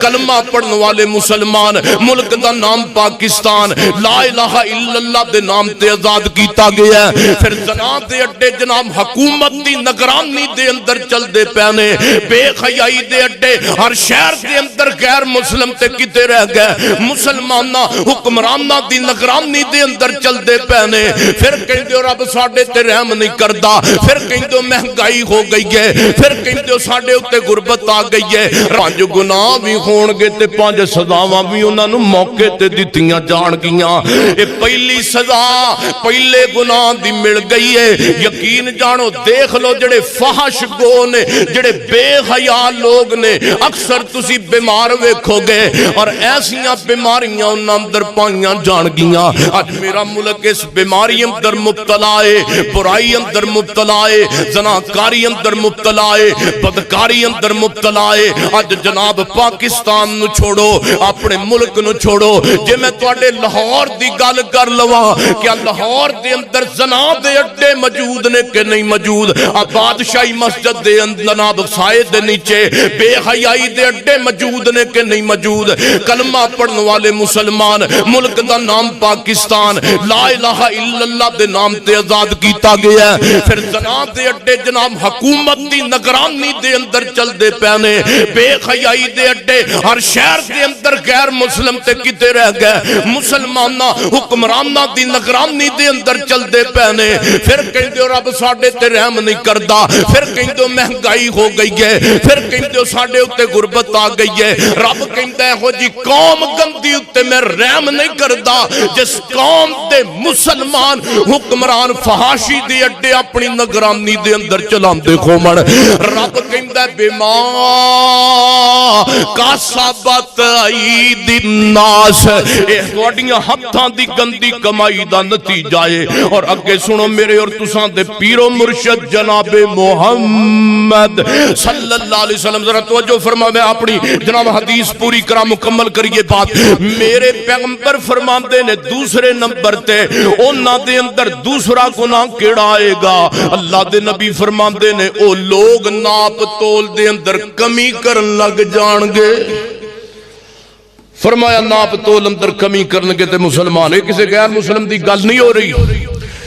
کلمہ پڑھنے والے مسلمان، ملک دا نام پاکستان لا الہ الا اللہ دے نام تے آزاد کیتا گیا ہے۔ پھر زنا دے اڈے جناب حکومت دی نگرانی دے اندر چل دے پینے، بے خیائی دے اڈے ہر شہر دے اندر غیر مسلم تے کتے رہ گئے، مسلمانہ حکمرانہ دی نگرانی دے اندر چل دے پینے۔ پھر کہیں دے رب ساڑے تے رحم نہیں کردا، پھر کہیں دے مہنگائی ہو گئی ہے، پھر کہیں دے ساڑے اتے غربت آ گئی ہے۔ پانچ گناہ بھی ہون گے تے پانچ سزاواں بھی انہاں نوں موقع تے دتیاں جان گیاں۔ اے پہلی سزا پہلے گناہ دی مل گئی ہے۔ یقین جانو دیکھ لو جڑے فحش گو نے، جڑے بے حیا لوگ نے، اکثر تسی بیمار ویکھو گے اور ایسیاں بیماریاں انہاں اندر پائیاں جان گیاں۔ اج میرا ملک اس بیماری اندر مبتلا ہے، برائی اندر مبتلا ہے، زناکاری اندر مبتلا ہے، بدکاری اندر مبتلا ہے۔ اج جناب پاکستان نو چھوڑو، اپنے ملک نو چھوڑو، جے میں تواڈے لاہور دی گل کر لواں، کیا لاہور دے اندر زنا دے اڈے موجود نے کہ نہیں موجود؟ بادشاہی مسجد دے اندر جناب سائے دے نیچے بے حیائی دے اڈے موجود نے کہ نہیں موجود؟ کلمہ پڑھنے والے مسلمان، ملک دا نام پاکستان لا الہ الا اللہ دے نام تے آزاد کیتا گیا ہے۔ پھر زنا دے اڈے جناب حکومت دی نگرانی دے اندر چل دے پینے، بے خیائی دے اڈے ہر شہر دے اندر غیر مسلم تے کتے رہ گئے، مسلمانہ حکمرانہ دی نگرانی دے اندر چل دے پینے۔ پھر کہیں دے رب ساڑے تے رحم نہیں کردا، پھر کہیں دے مہنگائی ہو گئی ہے، پھر کہیں دے ساڑے اتے غربت آ گئی ہے۔ رب کہیں دے ہو جی قوم گندی اتے میں رحم نہیں کردا جس قوم دے مسلمان حکمران فحاشی دے اڈے اپنی نگرانی دے اندر چلان دے خومن۔ رب کہیں دے بیمار کاسبت عید الناس، توڑیاں ہتھاں دی گندی کمائی دا نتیجہ ہے۔ اور اگے سنو میرے اور تساں دے پیر و مرشد جناب محمد صلی اللہ علیہ وسلم، ذرا توجہ فرما، میں اپنی جناب حدیث پوری کرا مکمل کریے بات۔ میرے پیغمبر فرماندے نے دوسرے نمبر تے انہاں دے اندر دوسرا گناہ کیڑا آئے گا؟ اللہ دے نبی فرماندے نے او لوگ ناپ تول دے اندر کمی کرن لگ جان گے۔ فرمایا ناپ تول اندر کمی کرن گے تے مسلمان ہے، کسی غیر مسلم دی گل نہیں ہو رہی،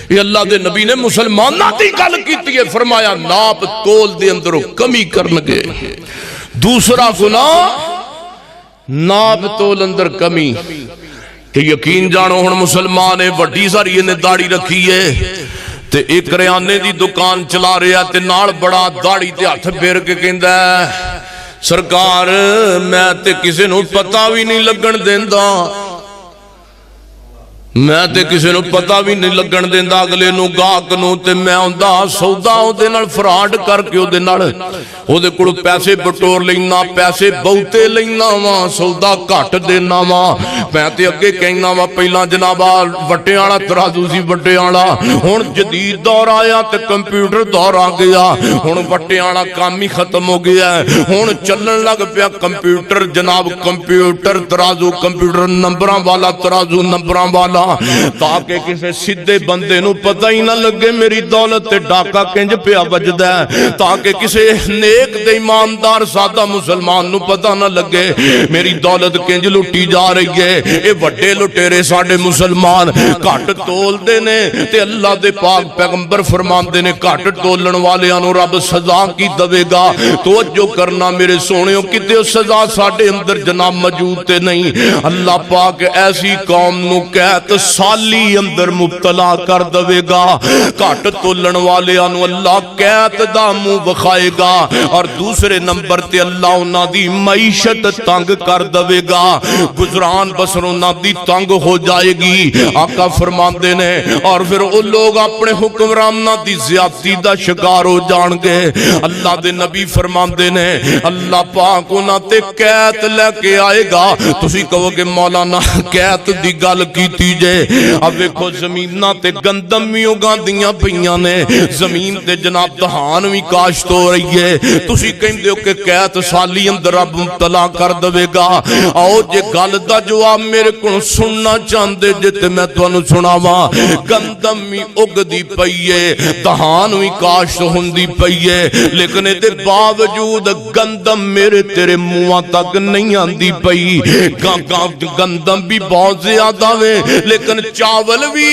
یہ اللہ دے نبی نے مسلمانہ دی گل کیتی ہے۔ فرمایا ناپ تول دے اندر کمی کرن گے۔ دوسرا گناہ ناپ تول اندر کمی، کہ یقین جانو ہن مسلمان ہے، وڈی ساری نے داڑھی رکھی ہے تے ایک کریانے دی دکان چلا رہا تے نال بڑا داڑھی تے ہاتھ پھیر کے کہندا ہے سرکار میں تے کسی نو پتہ بھی نہیں لگن دیندا، میں تے کسی نو پتہ بھی نہیں لگن دیندا، اگلے نو گاہک نو تے میں ہوندا سودا او دے نال فراڈ کر کے او دے نال او دے کول پیسے بٹور لینا، پیسے بہتے لینا وا، سودا گھٹ دینا وا۔ میں تے اگے کہنا وا پہلا جناب وٹے والا ترازو سی وٹے والا، ہن جدید دور آیا تے کمپیوٹر دور آ گیا، ہن وٹے والا کام ہی ختم ہو گیا ہے، ہن چلن لگ پیا کمپیوٹر جناب، کمپیوٹر ترازو، کمپیوٹر نمبراں والا ترازو، نمبراں والا، تاکہ کسی سیدھے بندے نو پتہ ہی نہ لگے میری دولت تے ڈاکا کنج پیا وجدا ہے، تاکہ کسی نیک دے ایماندار سادہ مسلمان نو پتہ نہ لگے میری دولت کنج لٹی جا رہی ہے۔ اے وڈے لٹیرے ساڈے مسلمان گھٹ تول دے نے تے اللہ دے پاک پیغمبر فرماندے نے گھٹ تولن والیاں نو رب سزا کی دے گا۔ توجہ کرنا میرے سونےو، کتے سزا ساڈے اندر جناب موجود تے نہیں۔ اللہ پاک ایسی قوم نو قحط سالی اندر مبتلا کر دے گا، گھٹ تولن والیاں نو اللہ قحط دا منہ وکھائے گا، اور دوسرے نمبر تے اللہ انہاں دی معیشت تنگ کر دے گا، گزران بسر انہاں دی تنگ ہو جائے گی۔ آقا فرماندے نے اور پھر وہ لوگ اپنے حکمراناں دی زیادتی دا شکار ہو جان گے۔ اللہ دے نبی فرماندے نے اللہ پاک انہاں تے قحط لے کے آئے گا۔ تسی کہو کہ مولانا قحط دی گل کیتی جے، اب ویکھو زمیناں تے گندم بھی اگاندیاں پیاں نے، زمین تے جناب دہان بھی کاشت ہو رہی ہے، تسی کہندے ہو کہ قحط سالی اندر رب مبتلا کر دے گا۔ آؤ جے گل دا جواب میرے کو سننا چاہتے جے تے میں تانوں سناواں گندم ہی اگدی پئی ہے دہان ہوئی کاشت ہوندی پئی ہے لیکن دے باوجود گندم میرے تیرے منہ تک نہیں آندی پئی گندم بھی بہت زیادہ وے لیکن چاول بھی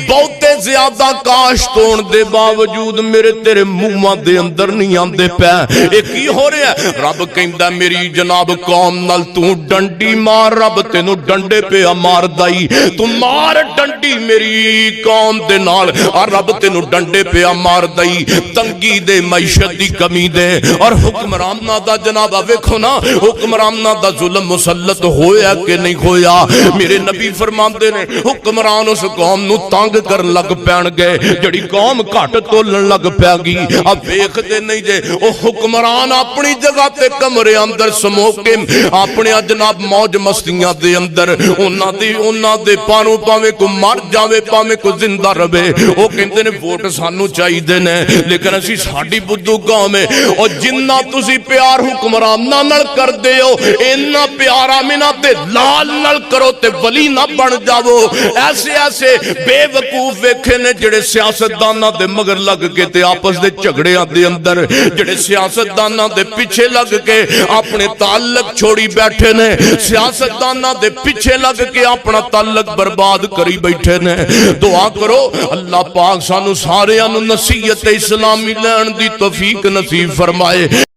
بہت زیادہ کاشت ہون دے باوجود میرے تیرے منہ دے اندر نہیں آندے پے ایک ہی ہو رہا ہے رب کہندا میری جناب قوم نال تو ڈنڈی مار رب تینوں ڈنڈے پہ مار دائی تو مار ڈنڈی میری قوم دے نال اور رب تینوں ڈنڈے پہ مار دائی تنگی دے معیشت دی کمی دے اور حکمرانہ دا جناب ویکھو نا حکمرانہ دا ظلم مسلط ہویا کہ نہیں ہویا میرے نبی فرماندے نے حکمران اس قوم نو تانگ کر لگ پین گئے جڑی قوم گھٹ تولن لگ پیا گی اب ویکھ دے نہیں جے او حکمران اپنی جگہ تے کمرے اندر سمو کے اپنے جناب موج مستیاں دے اندر انہاں دے پانوں پاویں کو مر جاوے پاویں کو زندہ رہے او کہندے نے ووٹ سانو چاہیے نے لیکن اسی ساڈی بدھو قوم ہے او جنہ تسی پیار حکمراناں نال کر دے ہو اینا پیار آمنہ تے لال نال کرو تے ولی نہ بن جاؤ ایسے ایسے بے وقوف ویکھے نے جڑے سیاستداناں دے مگر لگ کے تے آپس دے جھگڑیاں دے اندر جڑے سیاستداناں دے پیچھے لگ کے اپنے تعلق چھوڑی بیٹھے نے سیاستداناں دے پیچھے لگ کے اپنا تعلق برباد کری بیٹھے نے دعا کرو اللہ پاک سانو سارے نصیحت اسلامی لین دی توفیق نصیب فرمائے